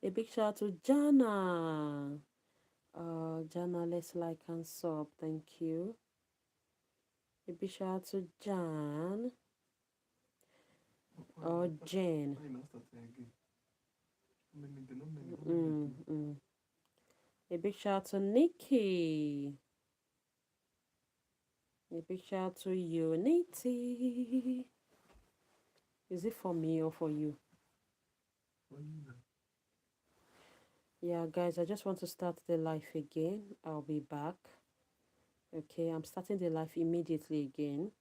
A big shout out to Jana. Jana, let's like and sub. Thank you. A big shout out to Jan or Jen. A big shout out to Nikki. A big shout out to Unity. Is it for me or for you? Yeah, guys, I just want to start the live again. I'll be back. Okay, I'm starting the live immediately again.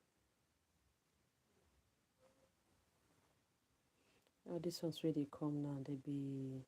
Oh, this one's really come now. They be.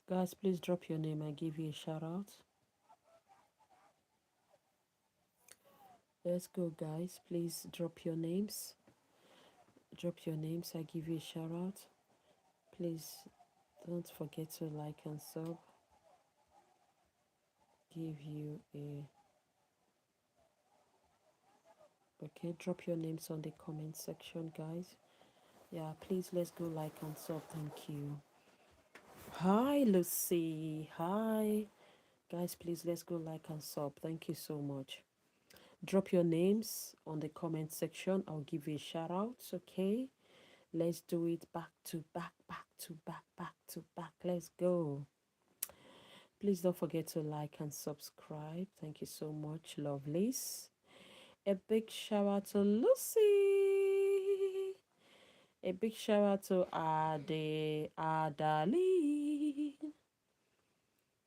Guys, please drop your name. I give you a shout out. Let's go, guys. Please drop your names. Drop your names. I give you a shout out. Please don't forget to like and sub. Give you a. Okay, drop your names on the comment section, guys. Yeah, please let's go like and sub. Thank you. Hi, Lucy. Hi. Guys, please let's go like and sub. Thank you so much. Drop your names on the comment section. I'll give you a shout out. Okay. Let's do it back to back, back to back, back to back. Let's go. Please don't forget to like and subscribe. Thank you so much, lovelies. A big shout out to Lucy. A big shout out to Adali.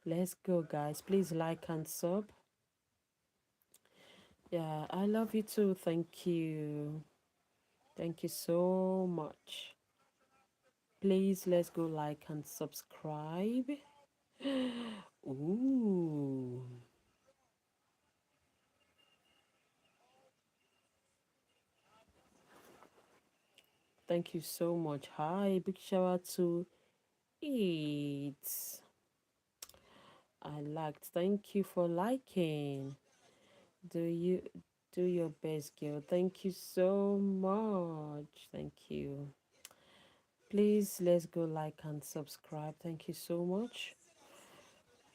Let's go, guys. Please like and sub. Yeah, I love you too. Thank you. Thank you so much. Please let's go like and subscribe. Ooh. Thank you so much. Hi, big shout out to it. I liked. Thank you for liking. Do you Do your best, girl. Thank you so much. Thank you. Please let's go like and subscribe. Thank you so much.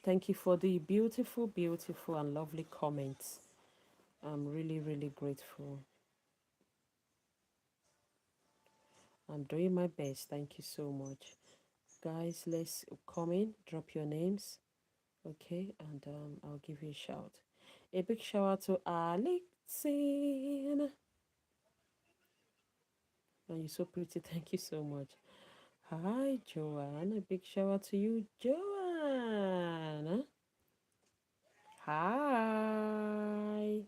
Thank you for the beautiful, beautiful, and lovely comments. I'm really, really grateful. I'm doing my best. Thank you so much. Guys, let's come in, drop your names, okay? And I'll give you a shout. A big shout out to Alexine. And you're so pretty. Thank you so much. Hi, Joanne. A big shout out to you, Joanne. Hi.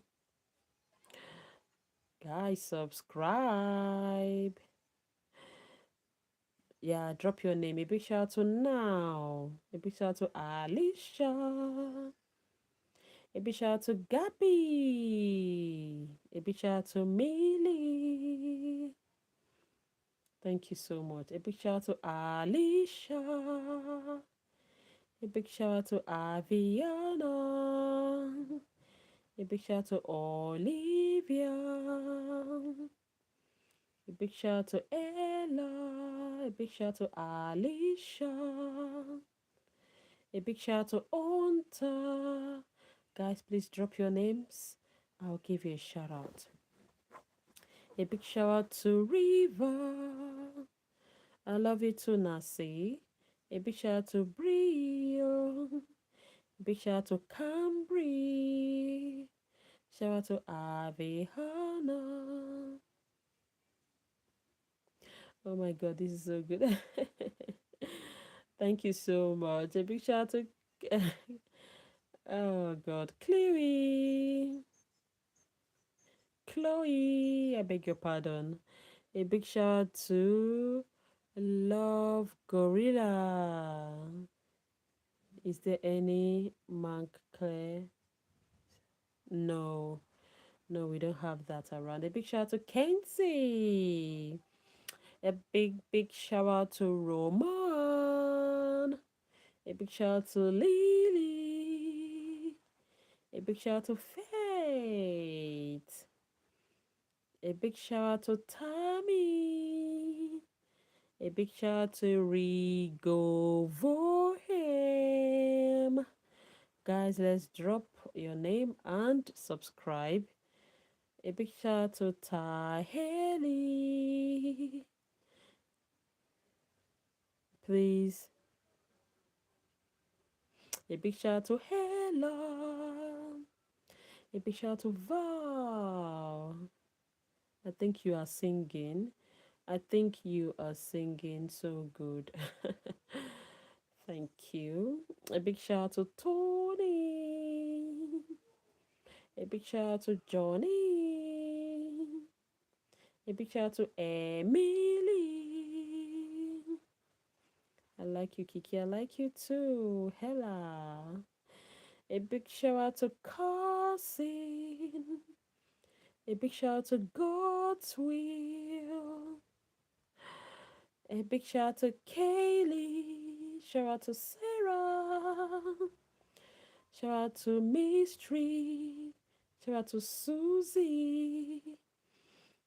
Guys, subscribe. Yeah, drop your name. A big shout out to Now. A big shout out to Alicia. A big shout out to Gabby. A big shout out to Millie. Thank you so much. A big shout out to Alicia. A big shout out to Aviana. A big shout out to Olivia. A big shout out to Ella. A big shout out to Alicia. A big shout out to Onta. Guys, please drop your names. I'll give you a shout out. A big shout out to Riva. I love you too, Nasi. A big shout out to Brio. A big shout out to Cambry. Shout out to Avihana. Oh my god, this is so good. Thank you so much. A big shout out to oh god, Chloe, I beg your pardon. A big shout out to Love Gorilla. Is there any Monk Claire? No, no, we don't have that around. A big shout out to Kenzie. A big shout out to Roman. A big shout out to Lily. A big shout out to Faith. A big shout out to Tammy. A big shout out to Rigo Vorham. Guys, let's drop your name and subscribe. A big shout out to Taheli. Please. A big shout out to Hella. A big shout out to Val. I think you are singing. I think you are singing so good. Thank you. A big shout out to Tony. A big shout out to Johnny. A big shout out to Emily. I like you, Kiki. I like you too. Hella. A big shout out to Carson. A big shout out to God's Will. A big shout out to Kaylee. Shout out to Sarah. Shout out to Mystery. Shout out to Susie.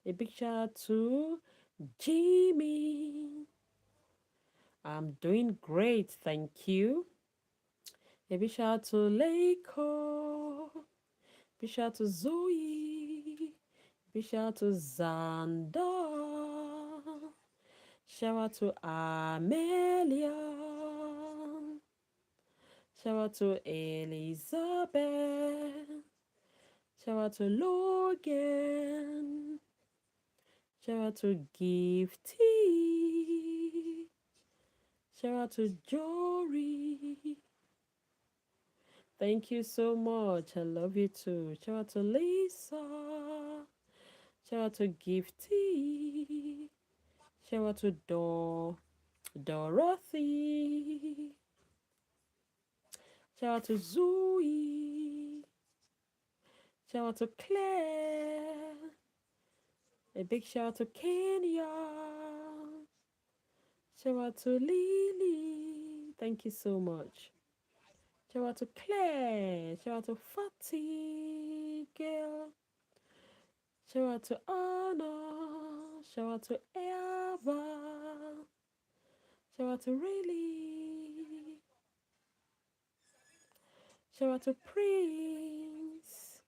A big shout out to Jimmy. I'm doing great, thank you. A big shout out to Leiko. Big shout out to Zoe. Big shout out to Xander. Shout out to Amelia. Shout out to Elizabeth. Shout out to Logan. Shout out to Gifty. Shout out to Jory. Thank you so much. I love you too. Shout out to Lisa. Shout out to Gifty. Shout out to Dorothy. Shout out to Zoe. Shout out to Claire. A big shout out to Kenya. Shout out to Lily. Thank you so much. Shout out to Claire. Shout out to Fatty girl. Shout out to Anna. Shout out to Eva. Shout out to Really. Shout out to Prince.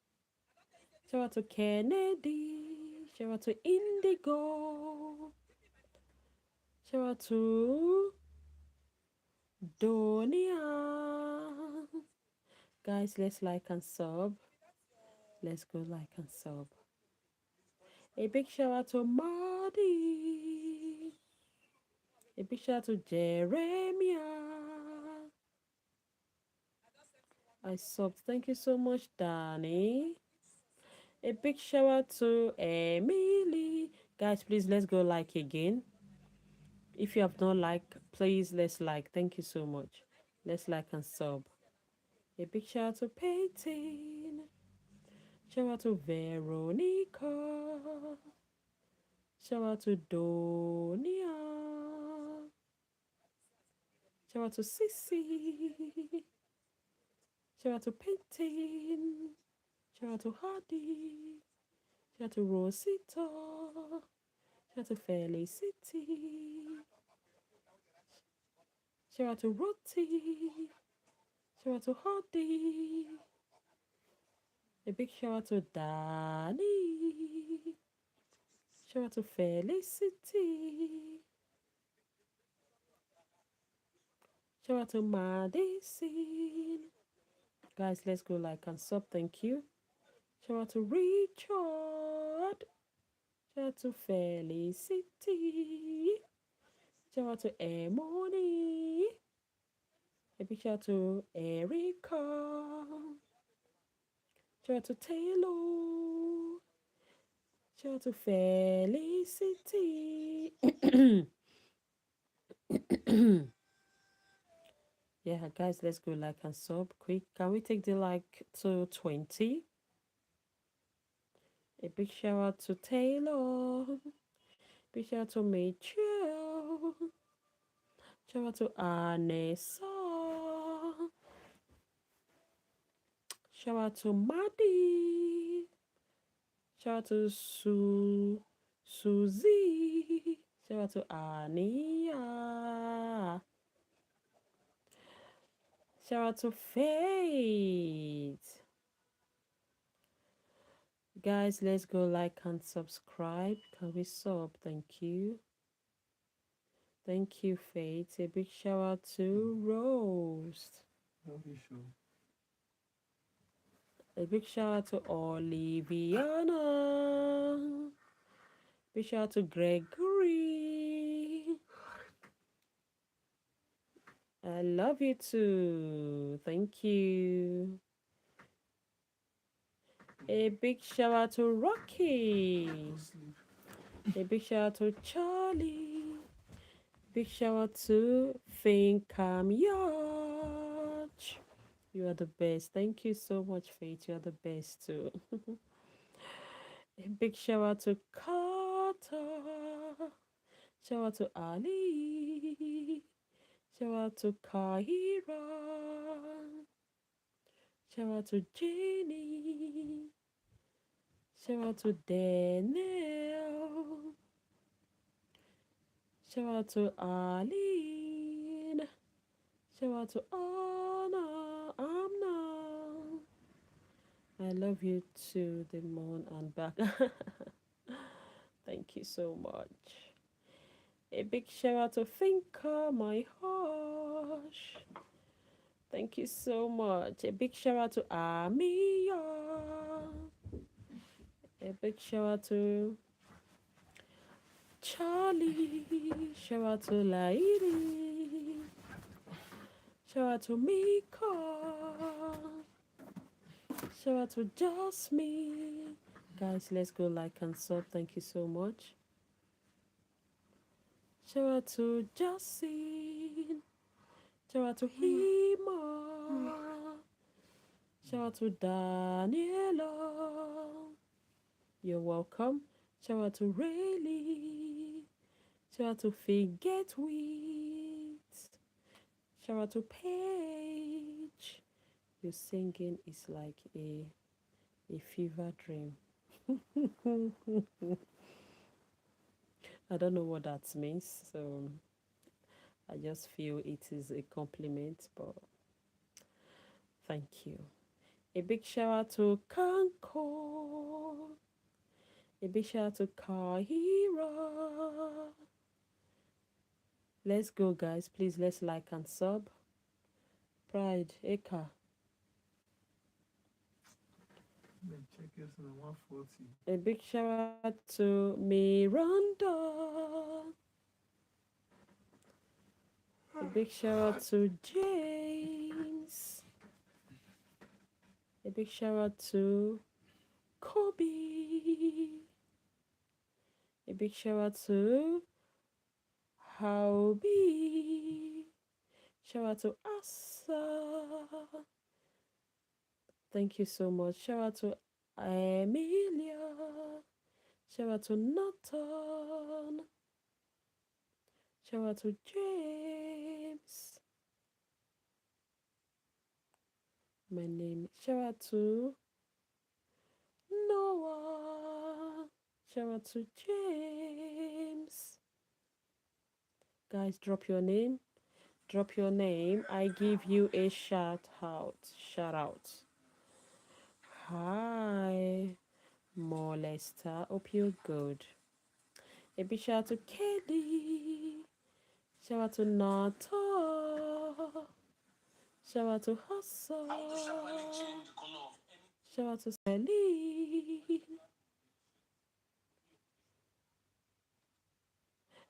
Shout out to Kennedy. Shout out to Indigo. Shout out to Donia. Guys, let's like and sub. Let's go like and sub. A big shout out to Marty. A big shout out to Jeremiah. I subbed. Thank you so much, Danny. A big shout out to Emily. Guys, please let's go like again. If you have not liked, please let's like. Thank you so much. Let's like and sub. A big shout out to Peyton. Shout out to Veronica. Shout out to Donia. Shout out to Sissy. Shout out to Peyton. Shout out to Hardy. Shout out to Rosita. Shout out to Felicity. Shout out to Roti. Shout out to Hardy. A big shout out to Danny. Shout out to Felicity. Shout out to Madison. Guys, let's go like and sub. Thank you. Shout out to Richard. Shout out to Felicity. Shout out to Emily. A big shout out to Erica. Shout out to Taylor. Shout out to Felicity. Yeah, guys, let's go like and sub quick. Can we take the like to 20? A big shout out to Taylor. Big shout out to Mitchell. Shout out to Anessa. Shout out to Maddie. Shout out to Susie. Shout out to Ania. Shout out to Faith. Guys, let's go like and subscribe. Can we sub? Thank you. Thank you, Faith. A big shout out to Rose. A big shout out to Oliviana. Big shout out to Gregory. I love you too. Thank you. A big shout out to Rocky. A big shout out to Charlie. Big shout out to Finkam Yacht. You are the best. Thank you so much, Faith. You are the best too. A big shout out to Carter. Shout out to Ali. Shout out to Kahira. Shout out to Jenny. Shout out to Danielle. Shout out to Arlene. Shout out to Anna. Amna. I love you too, the moon and back. Thank you so much. A big shout out to Finca, my hush. Thank you so much. A big shout out to Amia. A big shout out to Charlie. Shout out to Lady. Shout out to Mika. Shout out to Jasmine. Guys, let's go like and sub. Thank you so much. Shout out to Justin. Shout out to Hima. Shout out to Daniela. You're welcome. Shout out to Rayleigh. Shout out to Forget Wheat. Shout out to Paige. Your singing is like a fever dream. I don't know what that means, so I just feel it is a compliment, but thank you. A big shout out to Kanko. A big shout out to Kahira. Let's go, guys. Please, let's like and sub. Pride, Eka. A big shout out to Miranda. A big shout out to James. A big shout out to Kobe. A big shout out to Howby. Shout out to Asa. Thank you so much. Shout out to Emilia. Shout out to Nathan. Shout out to James. My name. Shout out to Noah. Shout out to James. Guys, drop your name. Drop your name. I give you a shout out. Shout out. Hi, Molester. Hope you're good. A big shout out to Kelly. Shout out to Nata. Shout out to Hassan. Shout out to Celine.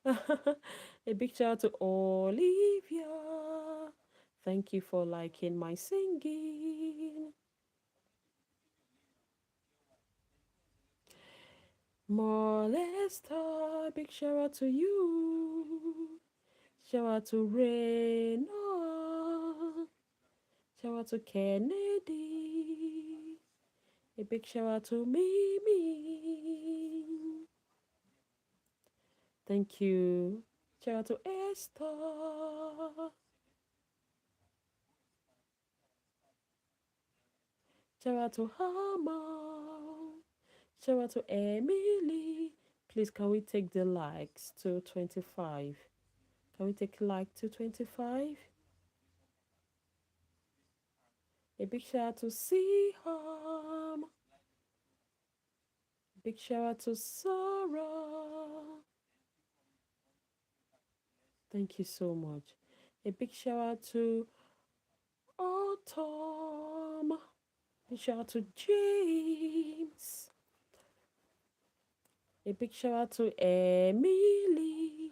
A big shout out to Olivia. Thank you for liking my singing. Molester, big shout out to you. Shout out to Rena. Shout out to Kennedy. A big shout out to Mimi. Thank you. Shout out to Esther. Shout out to Hama. Shout out to Emily. Please, can we take the likes to 25? Can we take like to 25? A big shout out to Siham. Big shout out to Sarah. Thank you so much. A big shout out to Autumn. Big shout out to James. A big shout out to Emily.